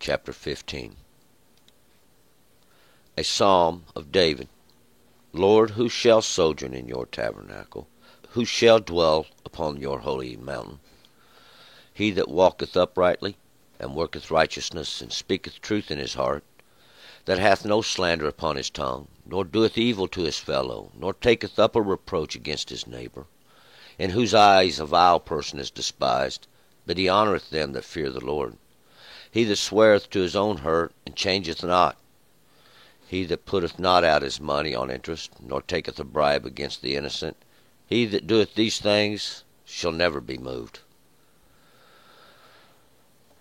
chapter 15. A psalm of David. Lord, who shall sojourn in your tabernacle? Who shall dwell upon your holy mountain? He that walketh uprightly, and worketh righteousness, and speaketh truth in his heart, that hath no slander upon his tongue, nor doeth evil to his fellow, nor taketh up a reproach against his neighbor, in whose eyes a vile person is despised, but he honoureth them that fear the Lord. He that sweareth to his own hurt, and changeth not. He that putteth not out his money on interest, nor taketh a bribe against the innocent, he that doeth these things shall never be moved.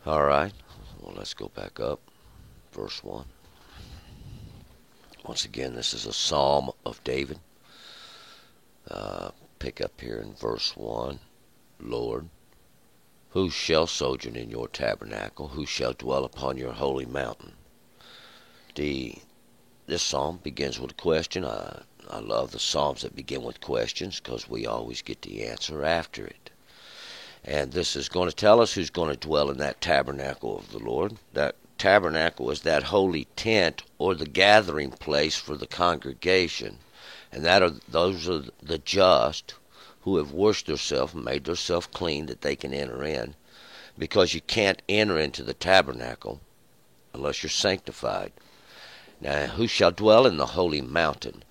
All right, well, let's go back up. Verse 1. Once again, this is a psalm of David. Pick up here in verse 1. Lord, who shall sojourn in your tabernacle? Who shall dwell upon your holy mountain? This psalm begins with a question. I love the psalms that begin with questions because we always get the answer after it. And this is going to tell us who's going to dwell in that tabernacle of the Lord. That tabernacle is that holy tent or the gathering place for the congregation. And those are the just who have washed themselves and made themselves clean that they can enter in. Because you can't enter into the tabernacle unless you're sanctified. Now, who shall dwell in the holy mountain?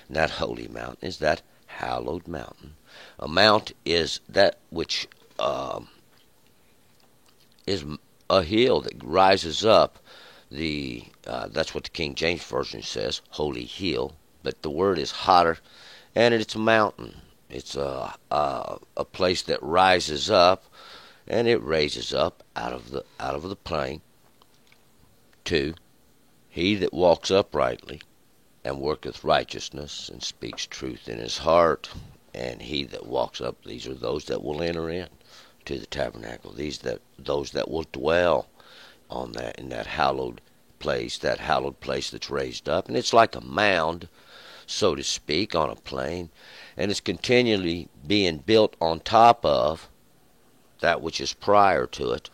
And that holy mountain is that hallowed mountain. A mount is that which is a hill that rises up. That's what the King James Version says, holy hill. But the word is hotter, and it's a mountain. It's a place that rises up, and it raises up out of the plain. 2. He that walks uprightly, and worketh righteousness, and speaks truth in his heart, and he that walks up, these are those that will enter in to the tabernacle. Those that will dwell in that hallowed place that's raised up, and it's like a mound, so to speak, on a plain, and it's continually being built on top of that which is prior to it.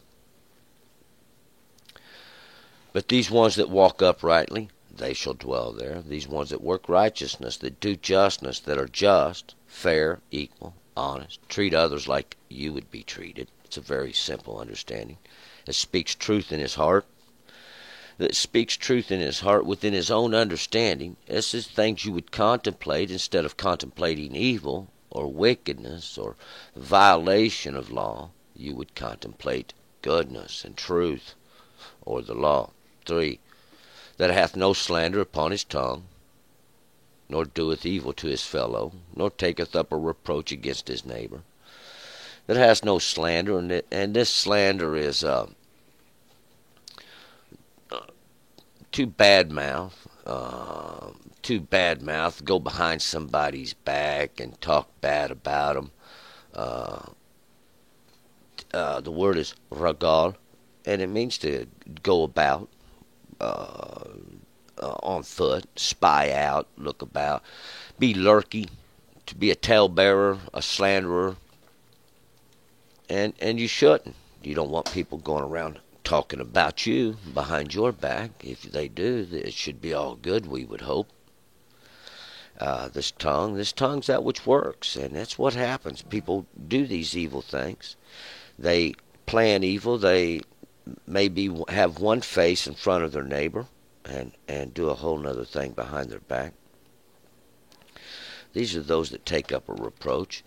But these ones that walk uprightly, they shall dwell there. These ones that work righteousness, that do justness, that are just, fair, equal, honest, treat others like you would be treated. It's a very simple understanding. That speaks truth in his heart. That speaks truth in his heart within his own understanding. This is things you would contemplate instead of contemplating evil or wickedness or violation of law. You would contemplate goodness and truth or the law. 3. That hath no slander upon his tongue, nor doeth evil to his fellow, nor taketh up a reproach against his neighbor. That has no slander, and this slander is to badmouth, go behind somebody's back and talk bad about them. The word is ragal, and it means to go about on foot, spy out, look about, be lurky, to be a talebearer, a slanderer, and you shouldn't. You don't want people going around talking about you behind your back. If they do, it should be all good, we would hope. This tongue's that which works, and that's what happens. People do these evil things. They plan evil. They maybe have one face in front of their neighbor and do a whole nother thing behind their back. These are those that take up a reproach,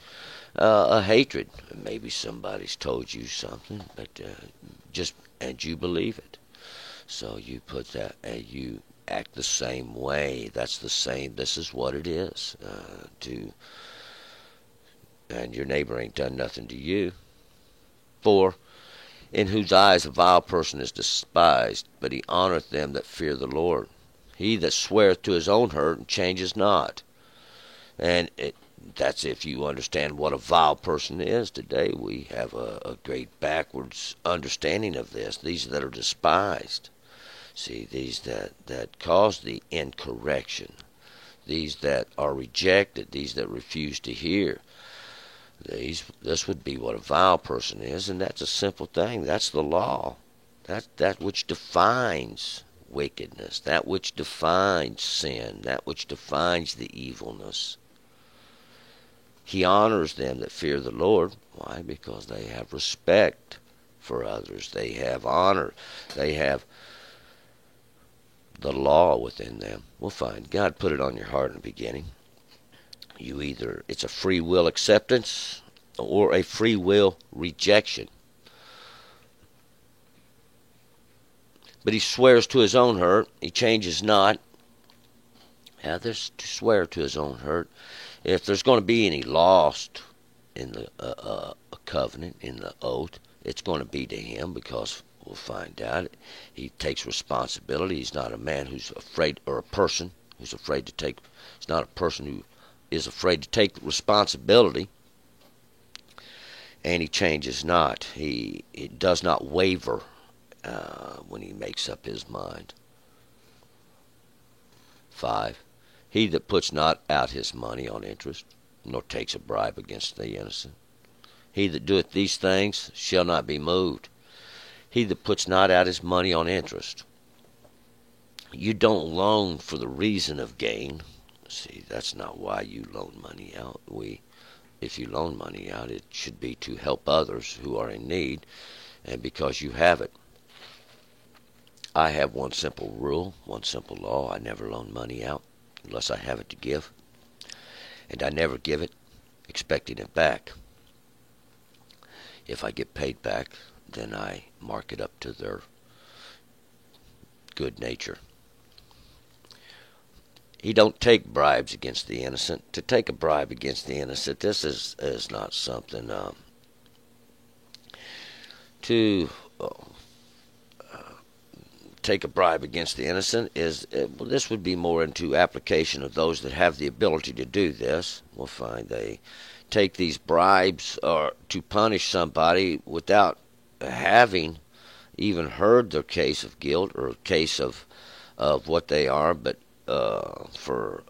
a hatred. Maybe somebody's told you something, but and you believe it. So you put that, and you act the same way. That's the same. This is what it is. And your neighbor ain't done nothing to you. 4. In whose eyes a vile person is despised, but he honoureth them that fear the Lord. He that sweareth to his own hurt and changes not. And that's if you understand what a vile person is. Today we have a great backwards understanding of this. These that are despised. See, these that cause the incorrection. These that are rejected. These that refuse to hear. This would be what a vile person is, and that's a simple thing. That's the law. that which defines wickedness, that which defines sin, that which defines the evilness. He honors them that fear the Lord. Why? Because they have respect for others. They have honor. They have the law within them. We'll find God put it on your heart in the beginning. It's a free will acceptance or a free will rejection. But he swears to his own hurt. He changes not. There's to swear to his own hurt. If there's going to be any lost in the covenant, in the oath, it's going to be to him, because we'll find out he takes responsibility. He's not a man who's afraid, or a person who's afraid to take. He's not a person who is afraid to take responsibility. And he changes not. He does not waver when he makes up his mind. 5. He that puts not out his money on interest, nor takes a bribe against the innocent. He that doeth these things shall not be moved. He that puts not out his money on interest. You don't loan for the reason of gain. See, that's not why you loan money out. If you loan money out, it should be to help others who are in need, and because you have it. I have one simple rule, one simple law. I never loan money out unless I have it to give. And I never give it expecting it back. If I get paid back, then I mark it up to their good nature. He don't take bribes against the innocent. To take a bribe against the innocent, this is not something to take a bribe against the innocent this would be more into application of those that have the ability to do this. We'll find they take these bribes or to punish somebody without having even heard their case of guilt or case of what they are, but for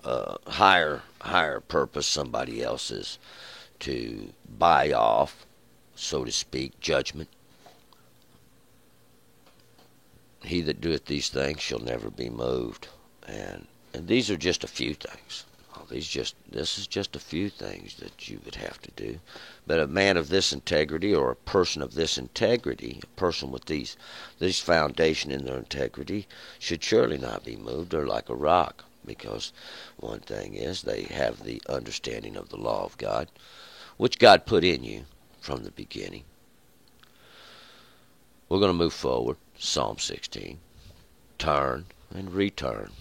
higher purpose, somebody else's, to buy off, so to speak, judgment. He that doeth these things shall never be moved. And these are just a few things. This is just a few things that you would have to do. But a man of this integrity, or a person of this integrity, a person with these foundation in their integrity, should surely not be moved. They're like a rock, because one thing is they have the understanding of the law of God, which God put in you from the beginning. We're going to move forward. Psalm 16. Turn and return.